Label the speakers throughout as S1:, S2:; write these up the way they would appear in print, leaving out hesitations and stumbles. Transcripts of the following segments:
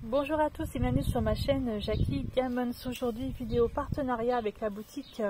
S1: Bonjour à tous et bienvenue sur ma chaîne Jackie Diamonds. Aujourd'hui, vidéo partenariat avec la boutique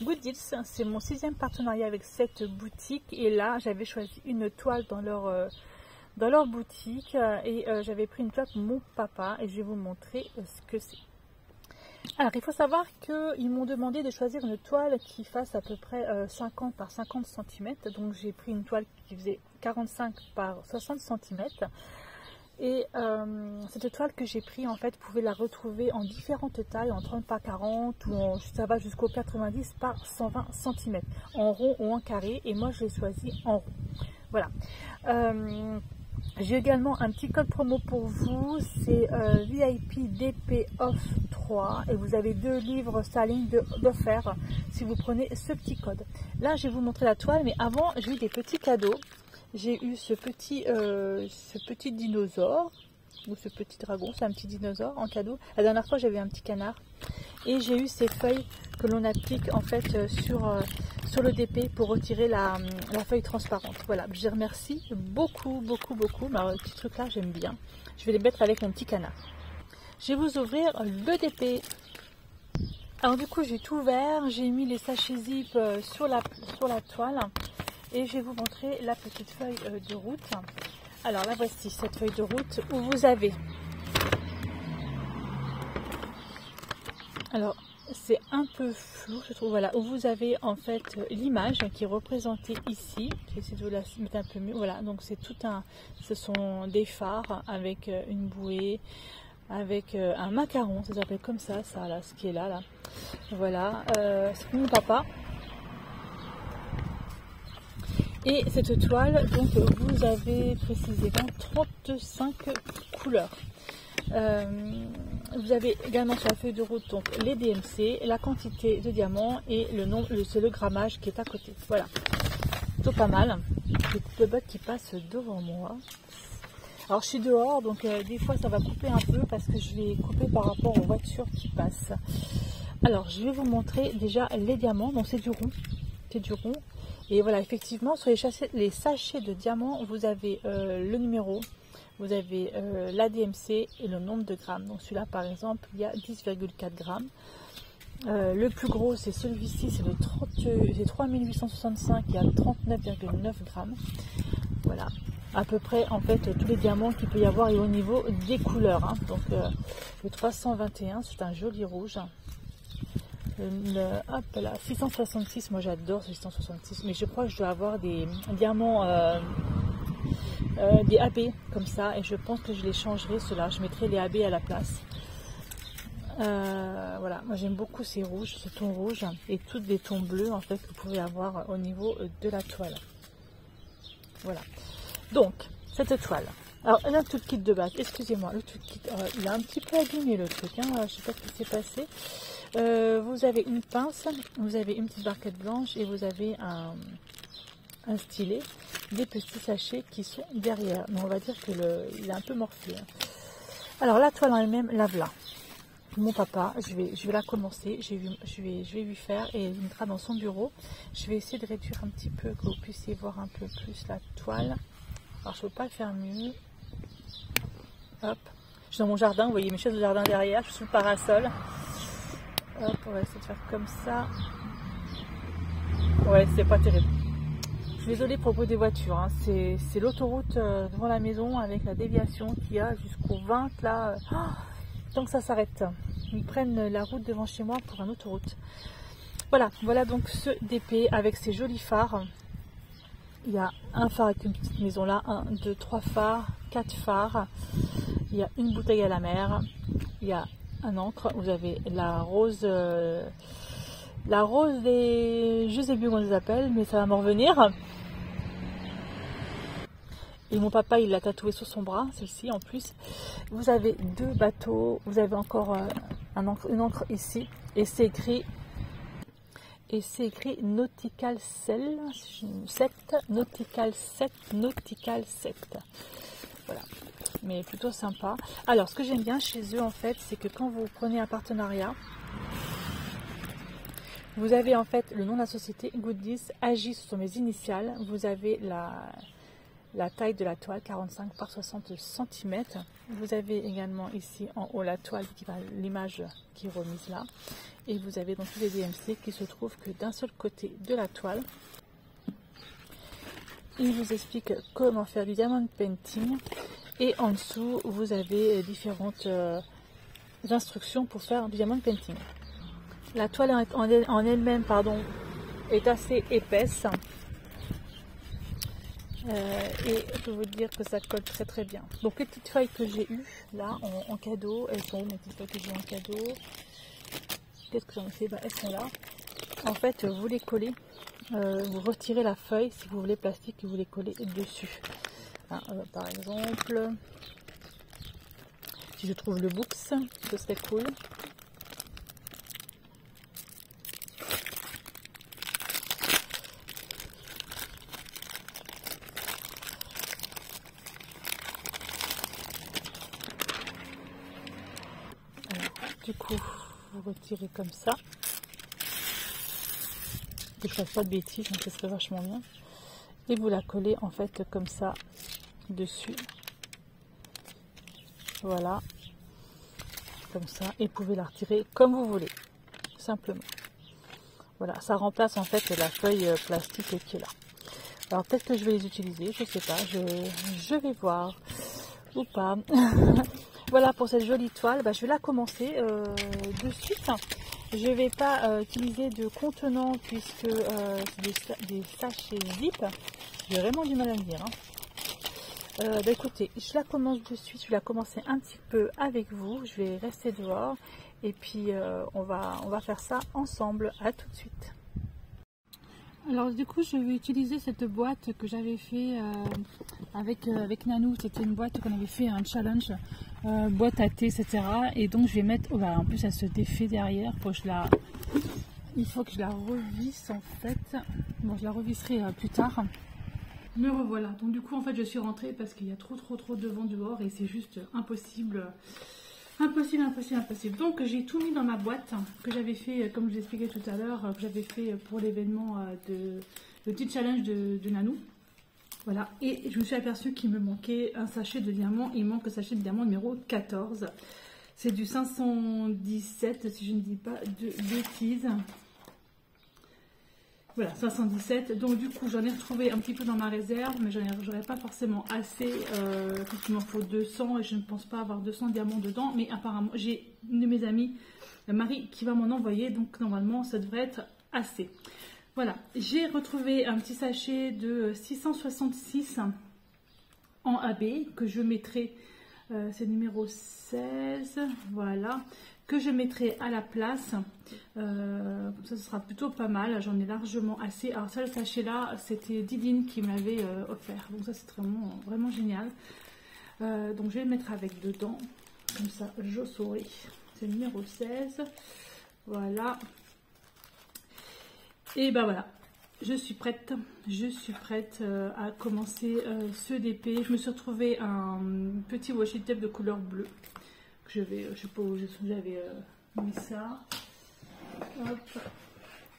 S1: Good Deals. C'est mon 6e partenariat avec cette boutique et là j'avais choisi une toile dans leur boutique et j'avais pris une toile pour mon papa et je vais vous montrer ce que c'est. Alors il faut savoir qu'ils m'ont demandé de choisir une toile qui fasse à peu près 50 par 50 cm. Donc j'ai pris une toile qui faisait 45 par 60 cm. Et cette toile que j'ai pris, en fait, vous pouvez la retrouver en différentes tailles, en 30 par 40 ou ça va jusqu'au 90 par 120 cm, en rond ou en carré. Et moi, je l'ai choisi en rond. Voilà. J'ai également un petit code promo pour vous, c'est VIP DP Off 3 et vous avez 2 livres sterling d'offert si vous prenez ce petit code. Là, je vais vous montrer la toile, mais avant, j'ai eu des petits cadeaux. J'ai eu ce petit dinosaure, ou ce petit dragon, c'est un petit dinosaure en cadeau. La dernière fois, j'avais un petit canard. Et j'ai eu ces feuilles que l'on applique en fait sur le DP pour retirer la feuille transparente. Voilà, je les remercie beaucoup. Alors, le petit truc là, j'aime bien. Je vais les mettre avec mon petit canard. Je vais vous ouvrir le DP. Alors du coup, j'ai tout ouvert. J'ai mis les sachets zip sur la toile. Et je vais vous montrer la petite feuille de route. Alors là, voici cette feuille de route où vous avez... Alors, c'est un peu flou, je trouve. Voilà, où vous avez en fait l'image qui est représentée ici. Je vais essayer de vous la mettre un peu mieux. Voilà, donc c'est tout un... Ce sont des phares avec une bouée, avec un macaron. Ça s'appelle comme ça, là, ce qui est là. Voilà, c'est pour mon papa. Et cette toile, donc vous avez précisément 35 couleurs. Vous avez également sur la feuille de route donc les DMC, la quantité de diamants et le nombre, c'est le grammage qui est à côté. Voilà, plutôt pas mal. J'ai le bot qui passe devant moi. Alors je suis dehors, donc des fois ça va couper un peu parce que je vais couper par rapport aux voitures qui passent. Alors je vais vous montrer déjà les diamants. Donc c'est du rond, Et voilà, effectivement, sur les sachets de diamants, vous avez le numéro, vous avez la DMC et le nombre de grammes. Donc celui-là, par exemple, il y a 10,4 grammes. Le plus gros, c'est celui-ci, c'est 3865, il y a 39,9 grammes. Voilà, à peu près, en fait, tous les diamants qu'il peut y avoir et au niveau des couleurs. Hein. Donc le 321, c'est un joli rouge. Hop là, 666, moi j'adore ce 666, mais je crois que je dois avoir des diamants, des AB comme ça, et je pense que je les changerai, ceux-là, je mettrai les AB à la place. Voilà, moi j'aime beaucoup ces rouges, ce ton rouge, et toutes les tons bleus en fait que vous pouvez avoir au niveau de la toile. Voilà, donc cette toile. Alors là, tout le kit de base, excusez-moi, le tout kit, il a un petit peu abîmé le truc, hein, je sais pas ce qui s'est passé. Vous avez une pince, vous avez une petite barquette blanche et vous avez un stylet, des petits sachets qui sont derrière. Mais on va dire qu'il est un peu morflé. Hein. Alors la toile en elle-même, la voilà. Mon papa, je vais la commencer, je vais lui faire et il mettra dans son bureau. Je vais essayer de réduire un petit peu, que vous puissiez voir un peu plus la toile. Alors je ne peux pas le faire mieux. Hop, je suis dans mon jardin, vous voyez mes chaises de jardin derrière, je suis sous le parasol. Hop, on va essayer de faire comme ça. Ouais, c'est pas terrible. Je suis désolée pour le bruit des voitures. Hein. C'est l'autoroute devant la maison avec la déviation qu'il y a jusqu'au 20 là. Donc ça s'arrête. Ils prennent la route devant chez moi pour une autoroute. Voilà donc ce DP avec ses jolis phares. Il y a un phare avec une petite maison là, 1, 2, 3 phares, 4 phares. Il y a une bouteille à la mer. Il y a un encre, vous avez la rose des, je sais plus comment on les appelle, mais ça va m'en revenir. Et mon papa il l'a tatoué sur son bras, celle-ci en plus. Vous avez 2 bateaux, vous avez encore une encre ici, et c'est écrit Nautical 7, Nautical 7, Nautical 7. Voilà, mais plutôt sympa. Alors, ce que j'aime bien chez eux, en fait, c'est que quand vous prenez un partenariat, vous avez en fait le nom de la société, Good Deals, AJ, ce sont mes initiales. Vous avez la taille de la toile, 45 par 60 cm. Vous avez également ici en haut la toile qui va l'image qui est remise là. Et vous avez donc tous les DMC qui se trouvent que d'un seul côté de la toile. Il vous explique comment faire du diamond painting. Et en dessous, vous avez différentes instructions pour faire du diamond painting. La toile en elle-même, pardon, est assez épaisse. Et je peux vous dire que ça colle très très bien. Donc les petites feuilles que j'ai eues là en cadeau, elles sont où mes petites feuilles que j'ai en cadeau? Qu'est-ce que j'en ai fait? Elles sont là. En fait, vous les collez, vous retirez la feuille si vous voulez plastique et vous les collez dessus. Hein, par exemple, si je trouve le books, ce serait cool. Du coup, vous retirez comme ça. Que je fasse pas de bêtises, donc ce serait vachement bien. Et vous la collez en fait comme ça dessus. Voilà. Comme ça. Et vous pouvez la retirer comme vous voulez. Simplement. Voilà. Ça remplace en fait la feuille plastique qui est là. Alors peut-être que je vais les utiliser. Je sais pas. Je vais voir. Ou pas. Voilà pour cette jolie toile, je vais la commencer de suite. Je ne vais pas utiliser de contenant puisque c'est des sachets zip. J'ai vraiment du mal à le dire. Écoutez, je la commence de suite. Je vais la commencer un petit peu avec vous. Je vais rester dehors et puis on va faire ça ensemble. À tout de suite. Alors du coup, je vais utiliser cette boîte que j'avais fait avec Nanou. C'était une boîte qu'on avait fait un challenge, boîte à thé, etc. Et donc je vais mettre, en plus elle se défait derrière. Il faut que je la revisse en fait. Bon, je la revisserai plus tard. Me revoilà. Donc du coup en fait je suis rentrée parce qu'il y a trop de vent dehors et c'est juste impossible. Impossible. Donc j'ai tout mis dans ma boîte que j'avais fait, comme je vous expliquais tout à l'heure, que j'avais fait pour l'événement le petit challenge de Nanou. Voilà, et je me suis aperçue qu'il me manquait un sachet de diamant. Il manque le sachet de diamant numéro 14. C'est du 517 si je ne dis pas de bêtises. Voilà, 517. Donc du coup, j'en ai retrouvé un petit peu dans ma réserve, mais j'aurais pas forcément assez. Il m'en faut 200 et je ne pense pas avoir 200 diamants dedans. Mais apparemment, j'ai une de mes amies, Marie, qui va m'en envoyer. Donc normalement, ça devrait être assez. Voilà, j'ai retrouvé un petit sachet de 666 en AB que je mettrai. C'est numéro 16. Voilà. Que je mettrai à la place, comme ça ce sera plutôt pas mal, j'en ai largement assez. Alors ça, le sachet là, c'était Didine qui m'avait offert, donc ça c'est vraiment génial. Donc je vais le mettre avec dedans, comme ça je saurai. C'est le numéro 16, voilà. Et ben voilà, je suis prête à commencer ce DP. Je me suis retrouvée un petit washi tape de couleur bleue. Je sais pas où j'avais mis ça. Hop.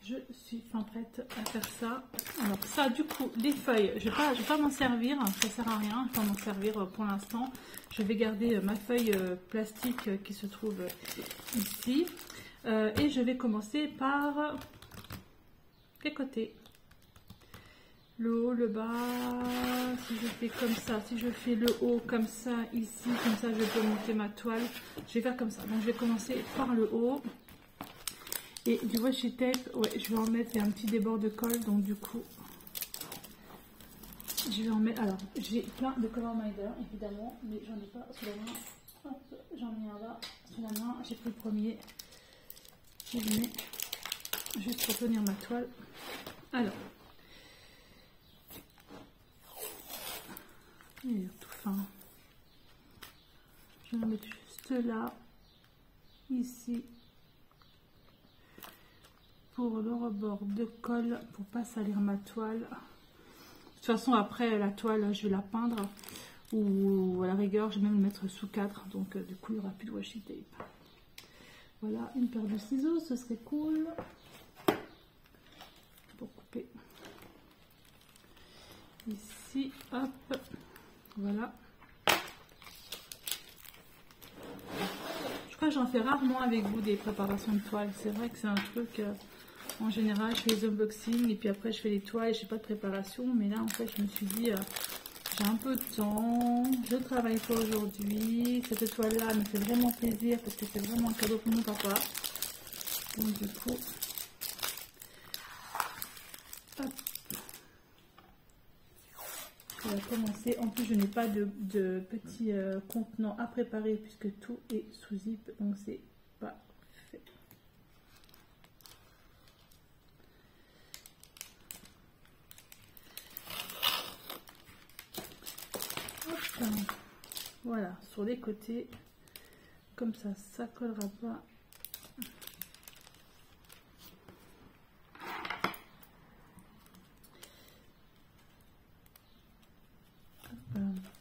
S1: Je suis enfin prête à faire ça. Alors ça, du coup, les feuilles, je vais pas m'en servir, ça sert à rien, je vais pas m'en servir pour l'instant. Je vais garder ma feuille plastique qui se trouve ici. Et je vais commencer par quel côté? Le haut, le bas, si je fais comme ça, si je fais le haut comme ça, ici, comme ça je peux monter ma toile. Je vais faire comme ça. Donc je vais commencer par le haut. Et du washi tape, ouais, je vais en mettre, il y a un petit débord de colle, donc du coup, je vais en mettre. Alors, j'ai plein de Color Minder, évidemment, mais j'en ai pas sous la main. Hop, j'en ai un là, sous la main, j'ai pris le premier. Je le mets juste pour tenir ma toile. Alors. Il est tout fin. Je vais le mettre juste là, ici, pour le rebord de colle, pour pas salir ma toile. De toute façon, après la toile, je vais la peindre, ou à la rigueur, je vais même le mettre sous 4, donc du coup, il n'y aura plus de washi tape. Voilà, une paire de ciseaux, ce serait cool, pour couper. Ici, hop. Voilà. Je crois que j'en fais rarement avec vous des préparations de toiles. C'est vrai que c'est un truc, en général, je fais les unboxings et puis après je fais les toiles et je n'ai pas de préparation. Mais là, en fait, je me suis dit, j'ai un peu de temps, je travaille pas aujourd'hui. Cette toile-là me fait vraiment plaisir parce que c'est vraiment un cadeau pour mon papa. Donc du coup, hop. On va commencer. En plus, je n'ai pas de petits contenants à préparer puisque tout est sous zip, donc c'est pas fait. Hop. Voilà, sur les côtés, comme ça collera pas.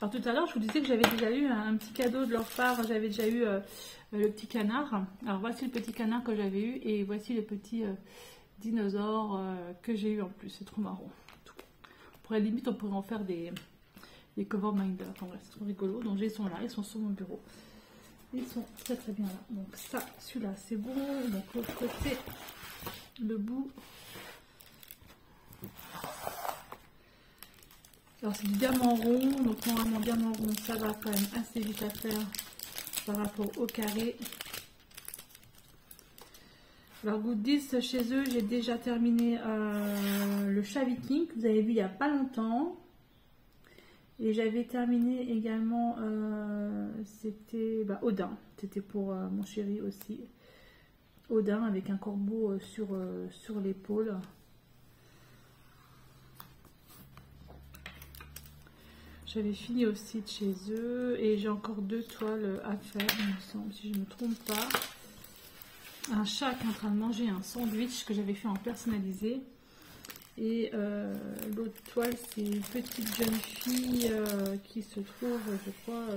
S1: Alors tout à l'heure, je vous disais que j'avais déjà eu un petit cadeau de leur part. J'avais déjà eu le petit canard. Alors voici le petit canard que j'avais eu et voici le petit dinosaure que j'ai eu en plus. C'est trop marrant. Limite, on pourrait en faire des cover minders. Enfin, bref, c'est trop rigolo. Donc ils sont là, ils sont sur mon bureau. Ils sont très très bien là. Donc ça, celui-là, c'est bon. Donc l'autre côté, le bout. Alors c'est du diamant rond, donc normalement diamant rond ça va quand même assez vite à faire par rapport au carré. Alors Goodies, chez eux j'ai déjà terminé le chat viking que vous avez vu il n'y a pas longtemps. Et j'avais terminé également, c'était Odin, c'était pour mon chéri aussi. Odin avec un corbeau sur l'épaule. J'avais fini aussi de chez eux et j'ai encore 2 toiles à faire, il me semble, si je ne me trompe pas. Un chat qui est en train de manger un sandwich que j'avais fait en personnalisé. Et l'autre toile, c'est une petite jeune fille qui se trouve, je crois,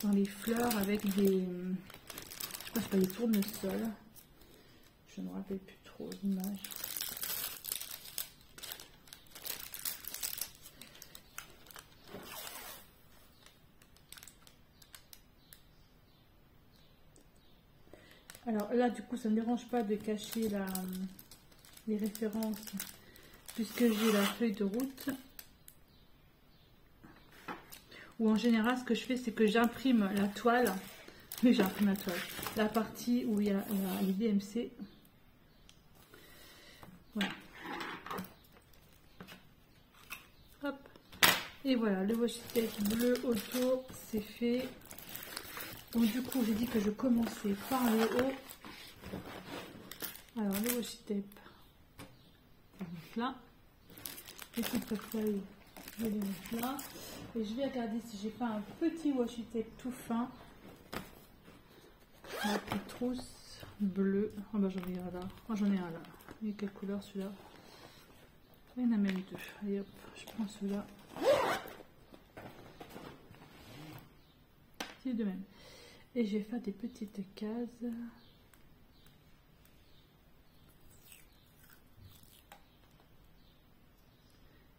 S1: dans les fleurs avec des... je sais pas, des tournesols. Je ne me rappelle plus trop l'image. Alors là, du coup, ça ne me dérange pas de cacher les références puisque j'ai la feuille de route. Ou en général, ce que je fais, c'est que j'imprime la toile. Oui, j'imprime la toile. La partie où il y a les DMC. Voilà. Hop. Et voilà, le washi tape bleu autour, c'est fait. Donc du coup, j'ai dit que je commençais par le haut. Alors, le washi tape, là. Les petites feuilles, je vais les mettre là. Et je vais regarder si j'ai pas un petit washi tape tout fin. Ma petite trousse bleue. Ah bah j'en ai un là. Oh, j'en ai un là. Et quelle couleur celui-là? Il y en a même 2. Allez hop, je prends celui-là. C'est de même. Et je vais faire des petites cases.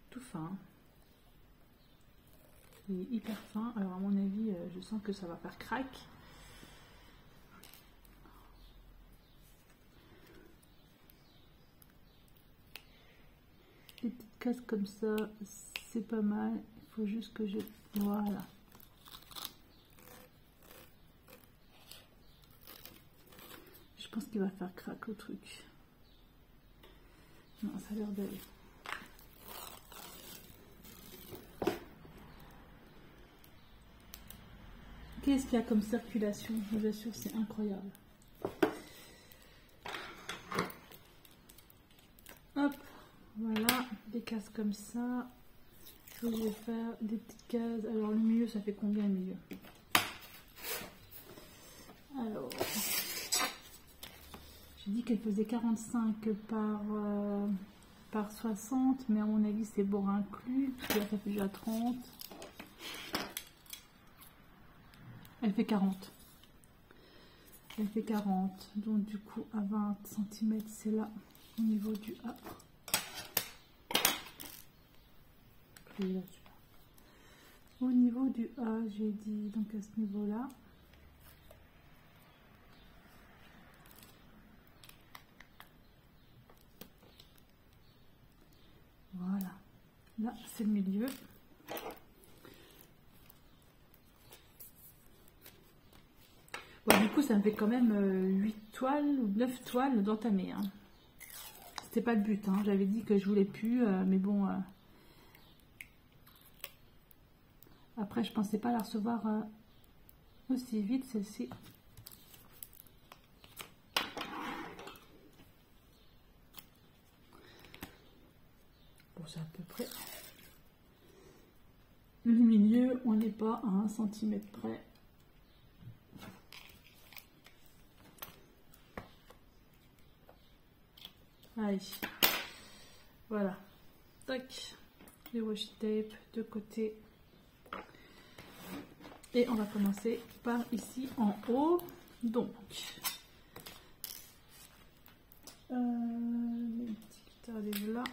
S1: Tout fin. Il est hyper fin. Alors à mon avis, je sens que ça va faire crack. Des petites cases comme ça, c'est pas mal. Il faut juste que je... Voilà. Je pense qu'il va faire crack au truc. Non, ça a l'air d'aller. Qu'est-ce qu'il y a comme circulation? Je vous assure, c'est incroyable. Hop, voilà, des cases comme ça. Je vais faire des petites cases. Alors, le milieu, ça fait combien le milieu? Alors, j'ai dit qu'elle faisait 45 par 60, mais à mon avis, c'est bord inclus, parce que là, ça fait déjà 30. Elle fait 40. Elle fait 40. Donc du coup à 20 cm c'est là au niveau du A. au niveau du A, j'ai dit, donc à ce niveau-là. Voilà, là c'est le milieu. Bon, du coup, ça me fait quand même 8 toiles ou 9 toiles d'entamer. Hein. C'était pas le but, hein. J'avais dit que je voulais plus, mais bon. Après, je pensais pas la recevoir aussi vite, celle-ci. Bon, c'est à peu près. Le milieu, on n'est pas à 1 cm près. Allez, voilà, tac, les washi tape de côté. Et on va commencer par ici en haut. Donc, les petits arrivent là.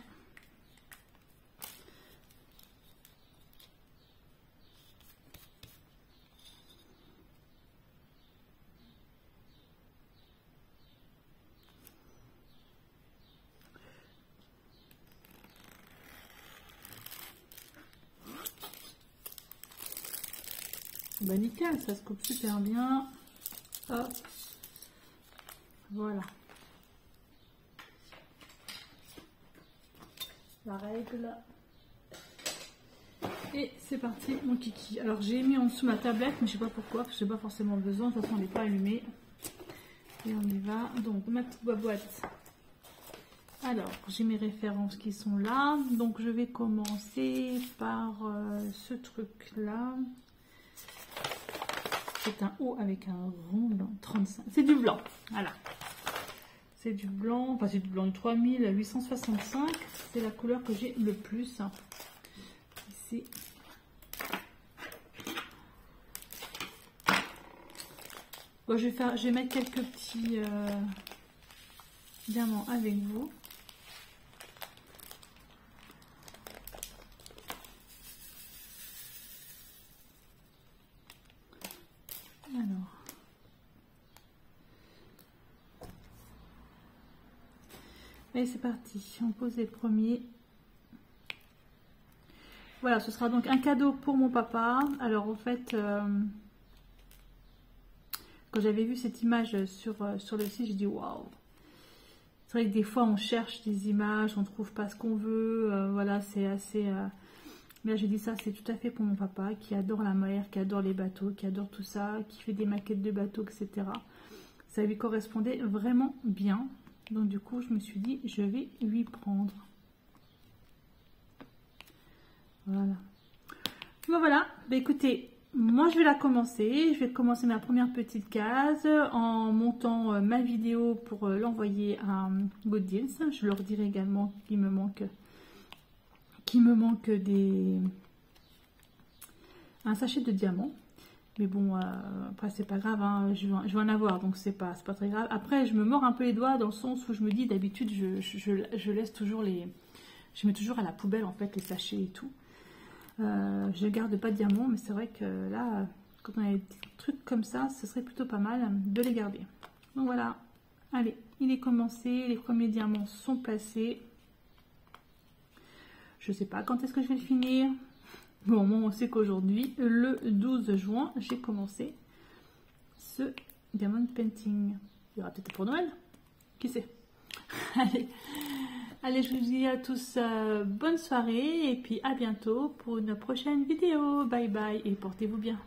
S1: Bah nickel, ça se coupe super bien. Hop. Voilà. La règle. Et c'est parti mon kiki. Alors j'ai mis en dessous ma tablette, mais je sais pas pourquoi, parce que j'ai pas forcément besoin. De toute façon, elle n'est pas allumée. Et on y va. Donc ma petite boîte. Alors j'ai mes références qui sont là. Donc je vais commencer par ce truc là. C'est un haut avec un rond blanc, 35. C'est du blanc, voilà. C'est du blanc, enfin c'est du blanc de 3865. C'est la couleur que j'ai le plus. Ici. Bon, je vais mettre quelques petits diamants avec vous. Alors, et c'est parti, on pose les premiers. Voilà, ce sera donc un cadeau pour mon papa. Alors en fait, quand j'avais vu cette image sur le site, j'ai dit waouh. C'est vrai que des fois on cherche des images, on trouve pas ce qu'on veut, voilà, c'est assez... Mais là j'ai dit ça, c'est tout à fait pour mon papa qui adore la mer, qui adore les bateaux, qui adore tout ça, qui fait des maquettes de bateaux, etc. Ça lui correspondait vraiment bien. Donc du coup, je me suis dit, je vais lui prendre. Voilà. Bon voilà, bah, écoutez, moi je vais la commencer. Je vais commencer ma première petite case en montant ma vidéo pour l'envoyer à Good Deals. Je leur dirai également qu'il me manque un sachet de diamants. Mais bon, après c'est pas grave, hein, je vais en avoir, donc c'est pas très grave. Après je me mords un peu les doigts dans le sens où je me dis d'habitude je laisse toujours je mets toujours à la poubelle en fait les sachets et tout. Je garde pas de diamants, mais c'est vrai que là quand on a des trucs comme ça, ce serait plutôt pas mal de les garder. Donc voilà, allez, il est commencé, les premiers diamants sont placés. Je sais pas quand est-ce que je vais le finir. Bon, on sait qu'aujourd'hui, le 12 juin, j'ai commencé ce diamond painting. Il y aura peut-être pour Noël, qui sait. Allez, je vous dis à tous bonne soirée et puis à bientôt pour une prochaine vidéo. Bye bye et portez-vous bien.